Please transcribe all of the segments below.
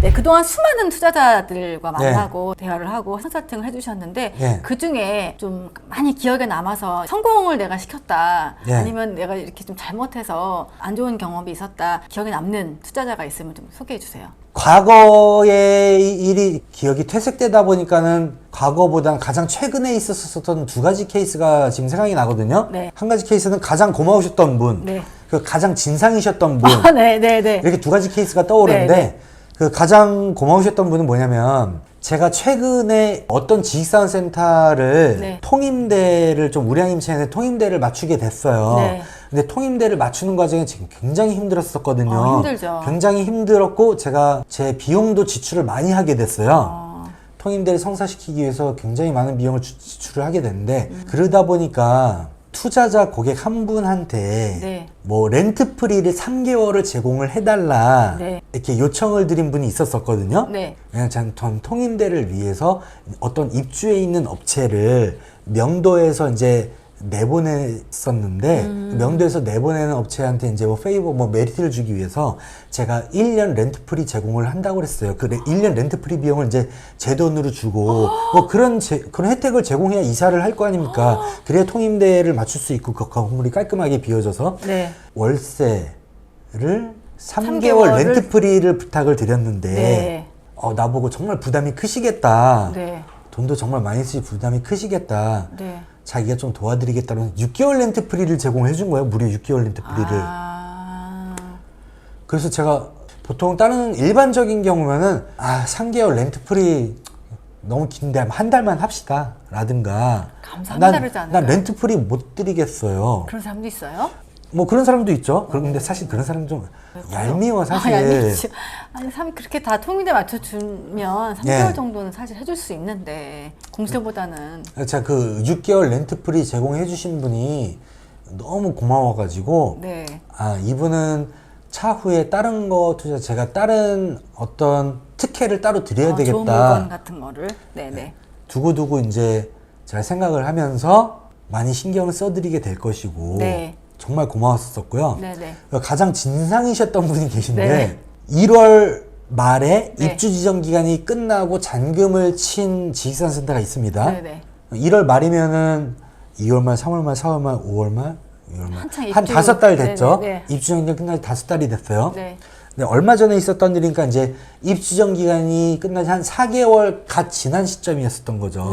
네, 그동안 수많은 투자자들과 만나고 대화를 하고 컨설팅을 해주셨는데 그 중에 좀 많이 기억에 남아서 성공을 내가 시켰다 아니면 내가 이렇게 좀 잘못해서 안 좋은 경험이 있었다 기억에 남는 투자자가 있으면 좀 소개해 주세요. 과거의 일이 기억이 퇴색되다 보니까는 과거보다는 가장 최근에 있었던 두 가지 케이스가 지금 생각이 나거든요. 네. 한 가지 케이스는 가장 고마우셨던 분, 네. 그 가장 진상이셨던 분, 네네네. 이렇게 두 가지 케이스가 떠오르는데 네. 그 가장 고마우셨던 분은 뭐냐면 제가 최근에 어떤 지식산업센터를 통임대를 좀 우량힘체에 통임대를 맞추게 됐어요. 네. 근데 통임대를 맞추는 과정에 지금 굉장히 힘들었었거든요. 힘들죠. 굉장히 힘들었고 제가 제 비용도 지출을 많이 하게 됐어요. 통임대를 성사시키기 위해서 굉장히 많은 비용을 지출을 하게 됐는데 그러다 보니까 투자자 고객 한 분한테 뭐 렌트프리를 3개월을 제공을 해달라 이렇게 요청을 드린 분이 있었었거든요. 왜냐면 전 통임대를 위해서 어떤 입주해 있는 업체를 명도에서 이제 내보냈었는데 명도에서 내보내는 업체한테 이제 뭐 페이버 뭐 메리트를 주기 위해서 제가 1년 렌트프리 제공을 한다고 그랬어요. 그 1년 렌트프리 비용을 이제 제 돈으로 주고 뭐 그런 혜택을 제공해야 이사를 할 거 아닙니까? 그래야 통임대를 맞출 수 있고 그 건물이 깔끔하게 비워져서 월세를 3개월 렌트프리를 부탁을 드렸는데 나보고 정말 부담이 크시겠다. 돈도 정말 많이 쓰시 부담이 크시겠다. 자기가 좀 도와드리겠다는 6개월 렌트프리를 제공해 준 거예요. 무려 6개월 렌트프리를. 그래서 제가 보통 다른 일반적인 경우면은 3개월 렌트프리 너무 긴데 한 달만 합시다 라든가 난 렌트프리 못 드리겠어요. 그런 사람도 있어요? 뭐 그런 사람도 있죠. 그런데 사실 그런 사람 좀 얄미워 사실. 아니 사람이 그렇게 다 통일대 맞춰주면 3개월 정도는 사실 해줄 수 있는데 공시보다는. 제가 그 6개월 렌트프리 제공해 주신 분이 너무 고마워가지고 이분은 차후에 다른 거 투자 제가 다른 어떤 특혜를 따로 드려야 되겠다. 좋은 물건 같은 거를 두고두고 이제 제가 생각을 하면서 많이 신경을 써드리게 될 것이고 정말 고마웠었고요. 가장 진상이셨던 분이 계신데 1월 말에 입주 지정 기간이 끝나고 잔금을 친 지식산업센터가 있습니다. 1월 말이면은 2월 말, 3월 말, 4월 말, 5월 말, 6월 말 한 5달 됐죠. 입주 지정 기간 끝나기 5달이 됐어요. 근데 얼마 전에 있었던 일이니까 이제 입주 지정 기간이 끝나지 한 4개월 갓 지난 시점이었었던 거죠.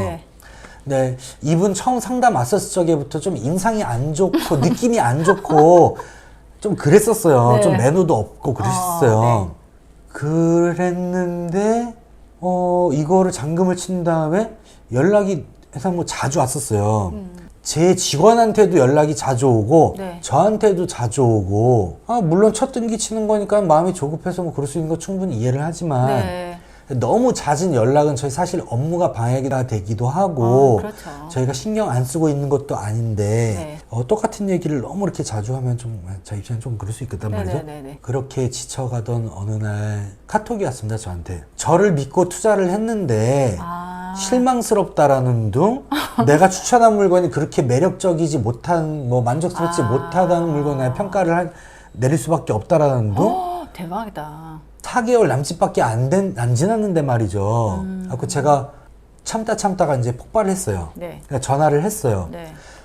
네, 이분 처음 상담 왔었을 적에부터 좀 인상이 안 좋고 느낌이 안 좋고 좀 그랬었어요. 좀 매너도 없고 그러셨어요. 그랬는데 이거를 잔금을 친 다음에 연락이 항상 뭐 자주 왔었어요. 제 직원한테도 연락이 자주 오고 저한테도 자주 오고 물론 첫 등기 치는 거니까 마음이 조급해서 뭐 그럴 수 있는 거 충분히 이해를 하지만 너무 잦은 연락은 저희 사실 업무가 방해가 되기도 하고 저희가 신경 안 쓰고 있는 것도 아닌데 똑같은 얘기를 너무 이렇게 자주 하면 좀 저 입장에 좀 그럴 수 있겠단 말이죠. 그렇게 지쳐가던 어느 날 카톡이 왔습니다. 저한테. 저를 믿고 투자를 했는데 실망스럽다라는 둥 내가 추천한 물건이 그렇게 매력적이지 못한 뭐 만족스럽지 못하다는 물건에 평가를 내릴 수밖에 없다라는 둥 대박이다. 4개월 남짓밖에 안 지났는데 말이죠. 그 제가 참다가 이제 폭발을 했어요. 그러니까 전화를 했어요.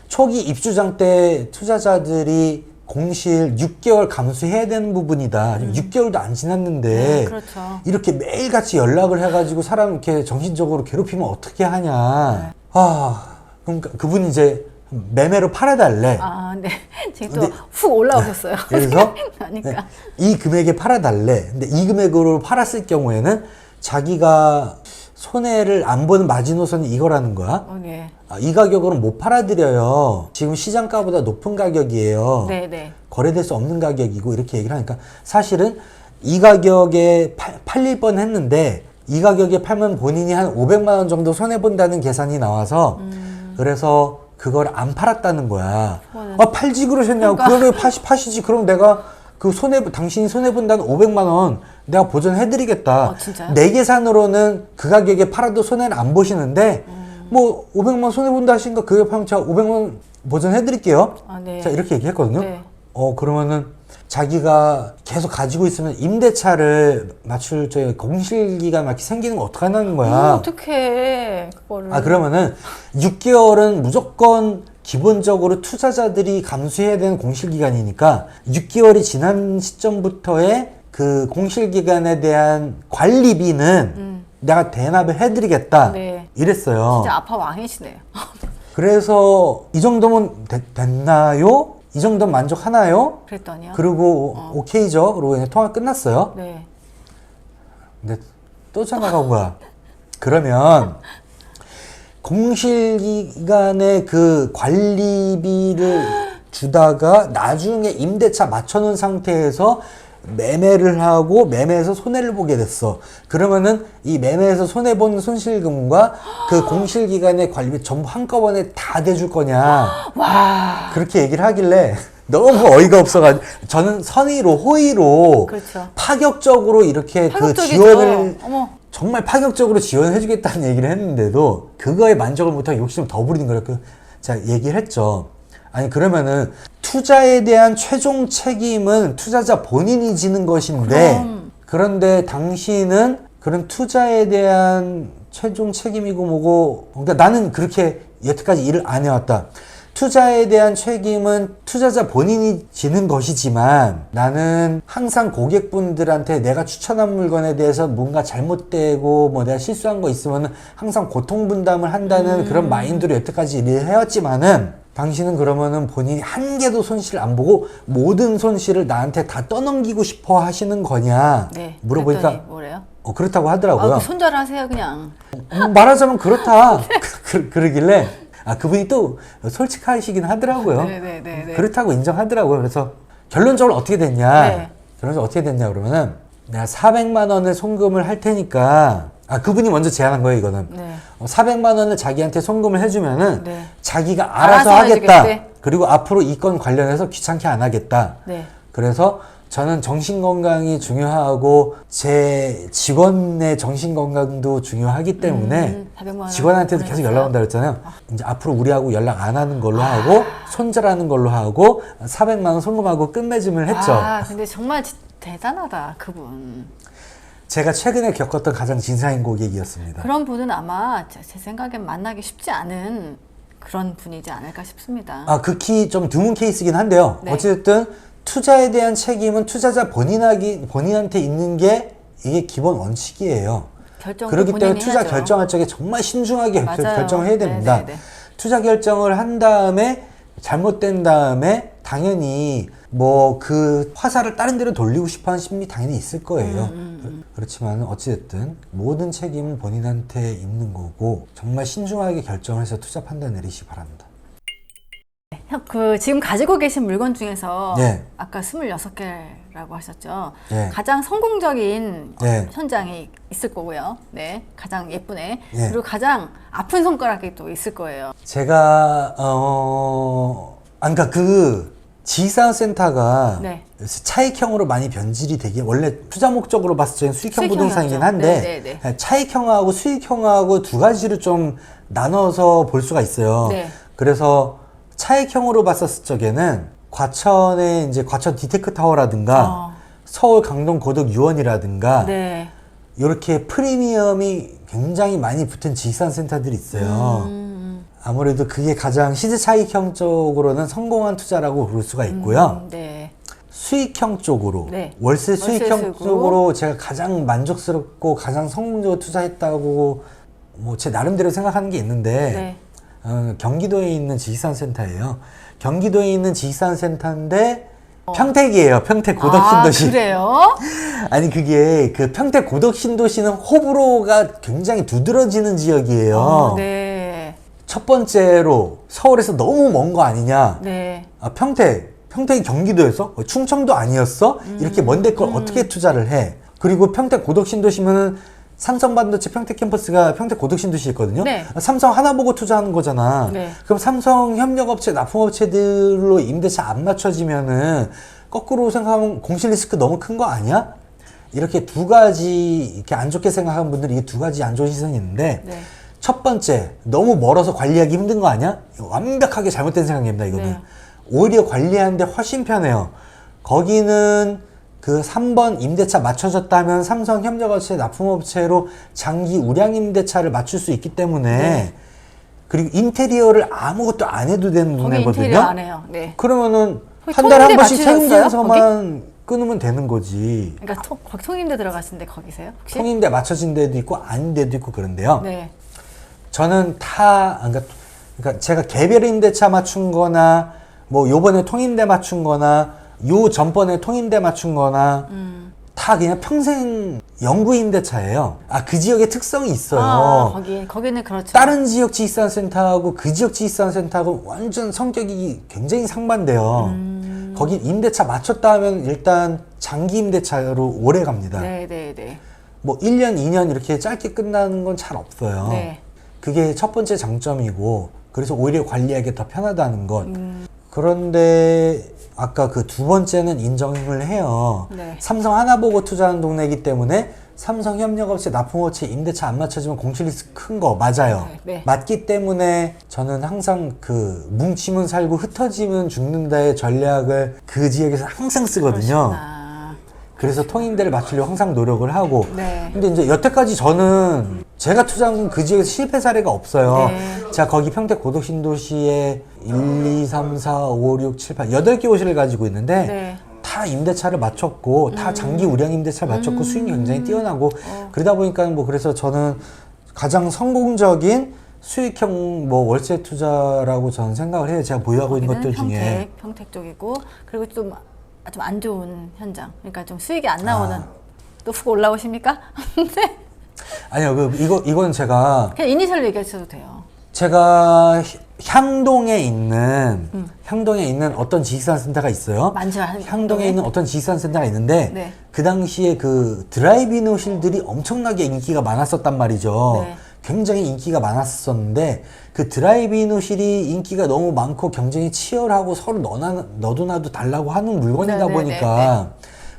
초기 입주장 때 투자자들이 공실 6개월 감수해야 되는 부분이다. 6개월도 안 지났는데 이렇게 매일같이 연락을 해가지고 사람 이렇게 정신적으로 괴롭히면 어떻게 하냐. 그럼 그분이 이제 매매로 팔아달래. 지금 또 훅 올라오셨어요. 그래서 이 금액에 팔아달래. 근데 이 금액으로 팔았을 경우에는 자기가 손해를 안 보는 마지노선이 이거라는 거야. 이 가격으로는 못 팔아드려요. 지금 시장가보다 높은 가격이에요. 거래될 수 없는 가격이고 이렇게 얘기를 하니까 사실은 이 가격에 팔릴 뻔 했는데 이 가격에 팔면 본인이 한 500만 원 정도 손해본다는 계산이 나와서 그래서 그걸 안 팔았다는 거야. 팔지 그러셨냐고. 그러면 파시지. 그럼 내가 그 당신이 손해본다는 500만 원 내가 보전해드리겠다. 내 계산으로는 그 가격에 팔아도 손해는 안 보시는데 뭐 500만 원 손해본다 하시니까 그게 팔면 제가 500만 원 보전해드릴게요. 자, 이렇게 얘기했거든요. 그러면은 자기가 계속 가지고 있으면 임대차를 맞출 저 공실기간 막 생기는 거 어떡하냐는 거야. 어떡해 그거를. 아 그러면은 6개월은 무조건 기본적으로 투자자들이 감수해야 되는 공실기간이니까 6개월이 지난 시점부터의 그 공실기간에 대한 관리비는 내가 대납을 해드리겠다. 네. 이랬어요. 진짜 아파 왕이시네요. 그래서 이 정도면 됐나요? 이 정도면 만족하나요? 그랬더니요. 그리고 오케이죠. 그러고 그냥 통화 끝났어요. 네. 근데 또 전화가 온 거야. 그러면 공실기간에 그 관리비를 주다가 나중에 임대차 맞춰놓은 상태에서 매매를 하고 매매에서 손해를 보게 됐어. 그러면은 이 매매에서 손해본 손실금과 그 공실기간의 관리비 전부 한꺼번에 다 대줄 거냐. 와. 그렇게 얘기를 하길래 너무 어이가 없어가지고 저는 선의로 호의로 그렇죠. 파격적으로 이렇게 그 파격적이죠. 지원을 어머. 정말 파격적으로 지원해주겠다는 얘기를 했는데도 그거에 만족을 못하고 욕심을 더 부리는 거라 제가 얘기를 했죠. 아니 그러면은 투자에 대한 최종 책임은 투자자 본인이 지는 것인데 그런데 당신은 그런 투자에 대한 최종 책임이고 뭐고 그러니까 나는 그렇게 여태까지 일을 안 해왔다. 투자에 대한 책임은 투자자 본인이 지는 것이지만 나는 항상 고객분들한테 내가 추천한 물건에 대해서 뭔가 잘못되고 뭐 내가 실수한 거 있으면 항상 고통 분담을 한다는 그런 마인드로 여태까지 일을 해왔지만은 당신은 그러면은 본인이 한 개도 손실을 안 보고 모든 손실을 나한테 다 떠넘기고 싶어 하시는 거냐 네. 물어보니까 그랬더니 뭐래요? 그렇다고 하더라고요. 아, 손절하세요 그냥. 말하자면 그렇다. 그러길래 그분이 또 솔직하시긴 하더라고요. 네네네. 그렇다고 인정하더라고요. 그래서 결론적으로 어떻게 됐냐? 네. 결론적으로 어떻게 됐냐 그러면은 내가 400만 원을 송금을 할 테니까 그분이 먼저 제안한 거예요 이거는. 네. 400만 원을 자기한테 송금을 해주면은 네. 자기가 알아서 알아서 하겠다. 해주겠대. 그리고 앞으로 이 건 관련해서 귀찮게 안 하겠다. 네. 그래서 저는 정신건강이 중요하고 제 직원의 정신건강도 중요하기 때문에 400만 원 직원한테도 계속 보냈어요? 연락 온다 그랬잖아요. 이제 앞으로 우리하고 연락 안 하는 걸로 하고 손절하는 걸로 하고 400만 원 송금하고 끝맺음을 했죠. 근데 정말 대단하다 그분. 제가 최근에 겪었던 가장 진상인 고객이었습니다. 그런 분은 아마 제 생각엔 만나기 쉽지 않은 그런 분이지 않을까 싶습니다. 극히 좀 드문 케이스긴 한데요. 네. 어쨌든 투자에 대한 책임은 투자자 본인한테 있는 게 이게 기본 원칙이에요. 그렇기 때문에 투자 해야죠. 결정할 적에 정말 신중하게 맞아요. 결정을 해야 됩니다. 네네네. 투자 결정을 한 다음에 잘못된 다음에 당연히 뭐 그 화살을 다른 데로 돌리고 싶어하는 심리 당연히 있을 거예요. 그렇지만 어찌됐든 모든 책임은 본인한테 있는 거고 정말 신중하게 결정을 해서 투자 판단 내리시기 바랍니다. 지금 가지고 계신 물건 중에서 네. 아까 26개라고 하셨죠. 네. 가장 성공적인 네. 현장이 있을 거고요. 네, 가장 예쁜 애. 네. 그리고 가장 아픈 손가락이 또 있을 거예요. 제가 그러니까 그 지식산업센터가 네. 차익형으로 많이 변질이 되게 원래 투자 목적으로 봤을 때는 수익형 부동산이긴 한데 네네네. 차익형하고 수익형하고 두 가지를 좀 나눠서 볼 수가 있어요. 네. 그래서 차익형으로 봤었을 적에는 과천의 이제 과천 디테크 타워라든가 서울 강동 고덕 유원이라든가 네. 이렇게 프리미엄이 굉장히 많이 붙은 지식산센터들이 있어요. 아무래도 그게 가장 시세 차익형 쪽으로는 성공한 투자라고 볼 수가 있고요. 네. 수익형 쪽으로, 네. 월세 수익형 수익으로. 쪽으로 제가 가장 만족스럽고 가장 성공적으로 투자했다고 뭐 제 나름대로 생각하는 게 있는데 네. 경기도에 있는 지식산센터예요. 경기도에 있는 지식산센터인데 평택이에요. 평택 고덕신도시. 그래요? 아니 그게 그 평택 고덕신도시는 호불호가 굉장히 두드러지는 지역이에요. 네. 첫 번째로 서울에서 너무 먼 거 아니냐. 네. 평택이 경기도에서 충청도 아니었어? 이렇게 먼데 걸 어떻게 투자를 해? 그리고 평택 고덕신도시면은 삼성반도체 평택 캠퍼스가 평택 고덕신도시에 있거든요. 네. 삼성 하나 보고 투자하는 거잖아. 네. 그럼 삼성 협력업체, 납품업체들로 임대차 안 맞춰지면은 거꾸로 생각하면 공실 리스크 너무 큰 거 아니야? 이렇게 두 가지 이렇게 안 좋게 생각하는 분들이 이 두 가지 안 좋은 시선이 있는데 네. 첫 번째, 너무 멀어서 관리하기 힘든 거 아니야? 완벽하게 잘못된 생각입니다, 이거는. 네. 오히려 관리하는데 훨씬 편해요. 거기는 그 3번 임대차 맞춰졌다면 삼성협력업체 납품업체로 장기 우량 임대차를 맞출 수 있기 때문에 네. 그리고 인테리어를 아무것도 안 해도 되는 거기 동네거든요. 인테리어 안 해요. 네. 그러면은 거기 한 달에 한 통임대 번씩 맞추셨어요? 세운지에서만 끊으면 되는 거지. 그러니까 거기 통임대 들어가신데 거기세요? 혹시? 통임대 맞춰진 데도 있고 아닌 데도 있고 그런데요. 네. 저는 그러니까 제가 개별 임대차 맞춘 거나 뭐 요번에 통임대 맞춘 거나 요 전번에 통임대 맞춘 거나 다 그냥 평생 영구 임대차예요. 그 지역의 특성이 있어요. 거기는 그렇죠. 다른 지역 지식산센터하고 그 지역 지식산센터하고 완전 성격이 굉장히 상반돼요. 거기 임대차 맞췄다 하면 일단 장기 임대차로 오래 갑니다. 네. 뭐 1년, 2년 이렇게 짧게 끝나는 건 잘 없어요. 네. 그게 첫 번째 장점이고, 그래서 오히려 관리하기 더 편하다는 것. 그런데 아까 그 두 번째는 인정을 해요. 네. 삼성 하나 보고 투자하는 동네이기 때문에 삼성협력업체 납품업체 임대차 안 맞춰주면 공실 리스크 큰 거 맞아요. 네. 맞기 때문에 저는 항상 그 뭉치면 살고 흩어지면 죽는다의 전략을 그 지역에서 항상 쓰거든요. 그러시구나. 그래서 통임대를 맞추려고 항상 노력을 하고. 네. 근데 이제 여태까지 저는 제가 투자한 그 지역에서 실패 사례가 없어요. 네. 제가 거기 평택 고덕신도시에 1, 2, 3, 4, 5, 6, 7, 8, 8개 호실을 가지고 있는데 네. 다 임대차를 맞췄고 다 장기 우량 임대차를 맞췄고 수익이 굉장히 뛰어나고 그러다 보니까 뭐 그래서 저는 가장 성공적인 수익형 뭐 월세 투자라고 저는 생각을 해요. 제가 보유하고 있는 것들 중에. 평택 쪽이고 그리고 좀 안 좋은 현장. 그러니까 좀 수익이 안 나오는. 또 훅 올라오십니까? 네. 아니요, 이건 제가 그냥 이니셜 얘기하셔도 돼요. 제가 향동에 있는 어떤 지식산센터가 있어요. 많죠. 향동에 있는 어떤 지식산센터가 있는데 네. 그 당시에 그 드라이브인 호실들이 엄청나게 인기가 많았었단 말이죠. 네. 굉장히 인기가 많았었는데 그 드라이브인 호실이 인기가 너무 많고 경쟁이 치열하고 서로 너도 나도 달라고 하는 물건이다 네, 보니까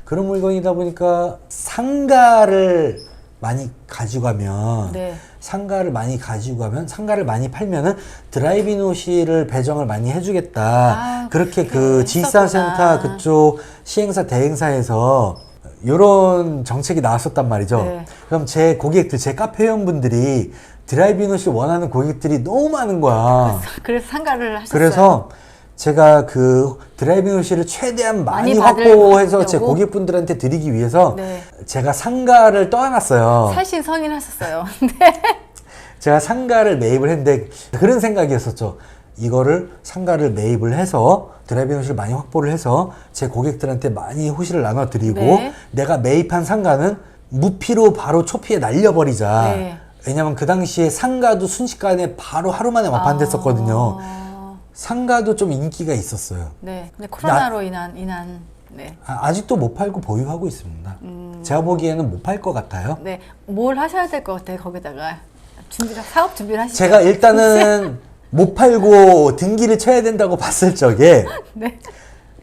그런 물건이다 보니까 상가를 많이 가지고 가면 네. 상가를 많이 팔면은 드라이브인 호실을 배정을 많이 해주겠다. 그렇게 그 지식산센터 그쪽 시행사 대행사에서 요런 정책이 나왔었단 말이죠. 네. 그럼 제 고객들, 제 카페 회원분들이 드라이브인 호실 원하는 고객들이 너무 많은 거야. 그래서 상가를 하셨어요. 그래서 제가 그 드라이빙 호실을 최대한 많이 많이 확보해서 제 받으려고? 고객분들한테 드리기 위해서 네. 제가 상가를 떠났어요. 살신 성인하셨어요. 네. 제가 상가를 매입을 했는데 그런 생각이었었죠. 이거를 상가를 매입을 해서 드라이빙 호실을 많이 확보를 해서 제 고객들한테 많이 호실을 나눠드리고 네. 내가 매입한 상가는 무피로 바로 초피에 날려버리자. 네. 왜냐면 그 당시에 상가도 순식간에 바로 하루 만에 완판됐었거든요. 상가도 좀 인기가 있었어요. 네. 근데 코로나로 인한 네. 아직도 못 팔고 보유하고 있습니다. 제가 보기에는 못 팔 것 같아요. 네. 뭘 하셔야 될 것 같아요. 거기다가 사업 준비를 하시죠. 제가 일단은 못 팔고 등기를 쳐야 된다고 봤을 적에 네.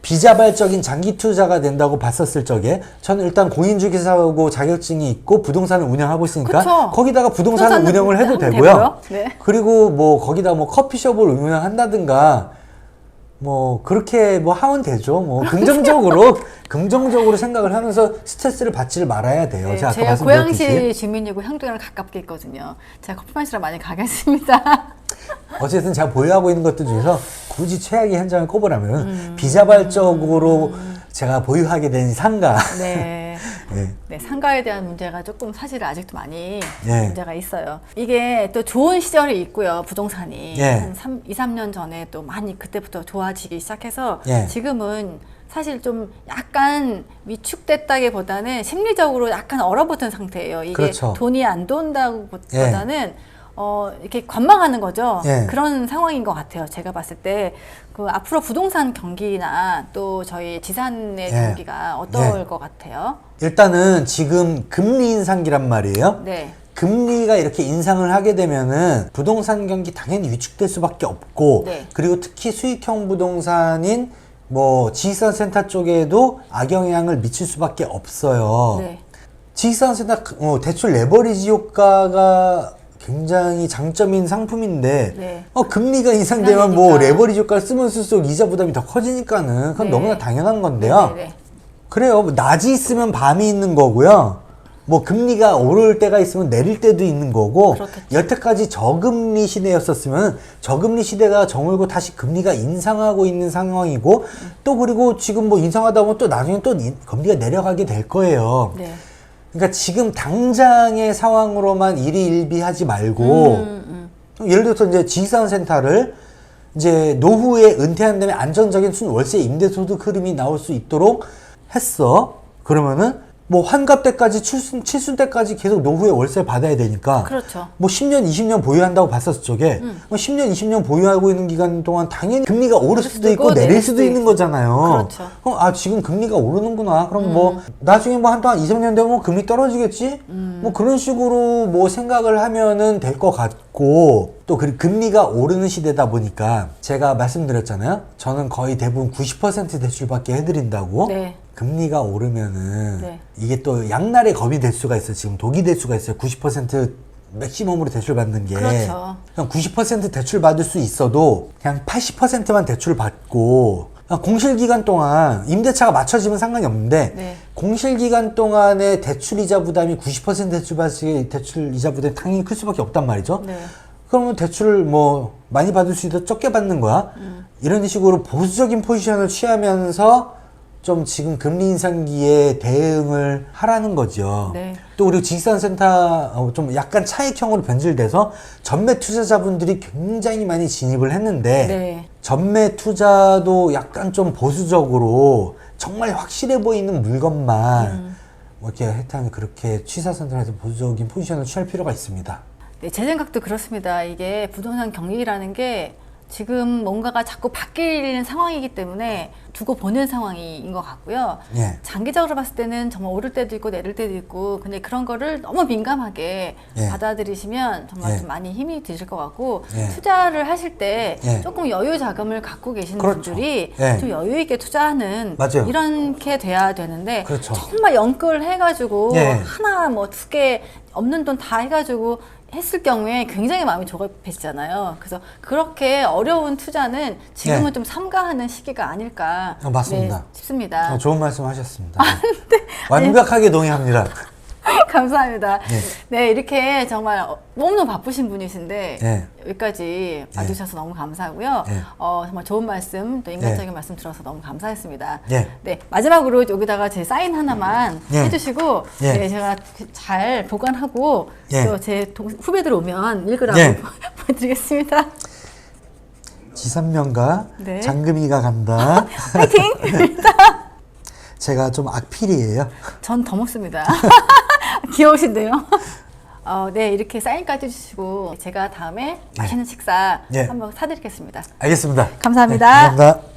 비자발적인 장기 투자가 된다고 봤었을 적에 저는 일단 공인중개사하고 자격증이 있고 부동산을 운영하고 있으니까 그쵸. 거기다가 부동산을 운영을 해도 하면 되고요. 네. 그리고 뭐 거기다 뭐 커피숍을 운영한다든가 뭐 그렇게 뭐 하면 되죠. 뭐 긍정적으로 생각을 하면서 스트레스를 받지를 말아야 돼요. 네, 제가 아까 제가 말씀드렸듯이. 고양시 주민이고 향동이랑 가깝게 있거든요. 제가 커피 마시러 많이 가겠습니다. 어쨌든 제가 보유하고 있는 것들 중에서 굳이 최악의 현장을 꼽으라면 비자발적으로 제가 보유하게 된 상가. 네. 네. 네, 상가에 대한 문제가 조금 사실 아직도 많이 네. 문제가 있어요. 이게 또 좋은 시절이 있고요, 부동산이. 네. 한 2, 3년 전에 또 많이 그때부터 좋아지기 시작해서 네. 지금은 사실 좀 약간 위축됐다기보다는 심리적으로 약간 얼어붙은 상태예요. 이게 그렇죠. 돈이 안 돈다기보다는 이렇게 관망하는 거죠. 예. 그런 상황인 것 같아요. 제가 봤을 때 그 앞으로 부동산 경기나 또 저희 지산의 예. 경기가 어떨 예. 것 같아요? 일단은 지금 금리 인상기란 말이에요. 네. 금리가 이렇게 인상을 하게 되면은 부동산 경기 당연히 위축될 수밖에 없고 네. 그리고 특히 수익형 부동산인 뭐 지식산센터 쪽에도 악영향을 미칠 수밖에 없어요. 네. 지식산센터 대출 레버리지 효과가 굉장히 장점인 상품인데 네. 금리가 인상되면 뭐 그러니까. 레버리지 효과를 쓰면 쓸수록 이자 부담이 더 커지니까는 그건 네. 너무나 당연한 건데요. 네네네. 그래요. 뭐 낮이 있으면 밤이 있는 거고요. 뭐 금리가 오를 때가 있으면 내릴 때도 있는 거고, 그렇겠죠. 여태까지 저금리 시대였었으면 저금리 시대가 저물고 다시 금리가 인상하고 있는 상황이고, 또 그리고 지금 뭐 인상하다 보면 또 나중에 또 금리가 내려가게 될 거예요. 네. 그러니까 지금 당장의 상황으로만 일희일비하지 말고, 예를 들어서 이제 지산센터를 이제 노후에 은퇴한 다음에 안정적인 월세 임대소득 흐름이 나올 수 있도록 했어. 그러면은 뭐 환갑 때까지 칠순 때까지 계속 노후에 월세를 받아야 되니까. 그렇죠. 뭐 10년, 20년 보유한다고 봤었을 적에 뭐 10년, 20년 보유하고 있는 기간 동안 당연히 금리가 오를 수도 있고 내릴 수도 있는 거잖아요. 그렇죠. 지금 금리가 오르는구나. 그럼 뭐 나중에 뭐 한동안 2, 3년 되면 뭐 금리 떨어지겠지? 뭐 그런 식으로 뭐 생각을 하면은 될 것 같고, 또 금리가 오르는 시대다 보니까 제가 말씀드렸잖아요. 저는 거의 대부분 90% 대출받게 해드린다고. 네. 금리가 오르면은 네. 이게 또 양날의 검이 될 수가 있어요. 지금 독이 될 수가 있어요. 90% 맥시멈으로 대출 받는 게. 그렇죠. 그냥 90% 대출 받을 수 있어도 그냥 80%만 대출 받고, 공실 기간 동안 임대차가 맞춰지면 상관이 없는데, 네. 공실 기간 동안에 대출 이자 부담이 90% 대출 받을 대출 이자 부담이 당연히 클 수밖에 없단 말이죠. 네. 그러면 대출을 뭐 많이 받을 수 있도록 적게 받는 거야. 이런 식으로 보수적인 포지션을 취하면서 좀 지금 금리 인상기에 대응을 하라는 거죠. 네. 또 우리 지산센터 좀 약간 차익형으로 변질돼서 전매 투자자분들이 굉장히 많이 진입을 했는데, 네. 전매 투자도 약간 좀 보수적으로 정말 확실해 보이는 물건만 뭐 이렇게 하여튼 그렇게 취사선정해서 보수적인 포지션을 취할 필요가 있습니다. 네, 제 생각도 그렇습니다. 이게 부동산 경기라는 게 지금 뭔가가 자꾸 바뀌는 상황이기 때문에 두고 보는 상황인 것 같고요. 예. 장기적으로 봤을 때는 정말 오를 때도 있고 내릴 때도 있고, 근데 그런 거를 너무 민감하게 예. 받아들이시면 정말 예. 좀 많이 힘이 드실 것 같고, 예. 투자를 하실 때 예. 조금 여유 자금을 갖고 계시는 그렇죠. 분들이 예. 좀 여유 있게 투자하는 맞아요. 이렇게 돼야 되는데, 그렇죠. 정말 연끌 해가지고 예. 하나 뭐 두 개 없는 돈 다 해가지고 했을 경우에 굉장히 마음이 조급해지잖아요. 그래서 그렇게 어려운 투자는 지금은 네. 좀 삼가하는 시기가 아닐까 맞습니다. 네, 싶습니다. 좋은 말씀 하셨습니다. 완벽하게 동의합니다. 감사합니다. 네. 네, 이렇게 정말 너무너무 바쁘신 분이신데 네. 여기까지 와주셔서 너무 감사하고요. 네. 정말 좋은 말씀, 또 인간적인 네. 말씀 들어서 너무 감사했습니다. 네. 네, 마지막으로 여기다가 제 사인 하나만 네. 해주시고, 네. 네, 제가 잘 보관하고 네. 또 제 후배들 오면 읽으라고 네. 보여드리겠습니다. 지산명가 네. 장금이가 간다. 파이팅! 제가 좀 악필이에요. 전 더 먹습니다. 귀여우신데요? 네, 이렇게 사인까지 해주시고 제가 다음에 맛있는 식사 네. 한번 사드리겠습니다. 알겠습니다. 감사합니다. 네, 감사합니다.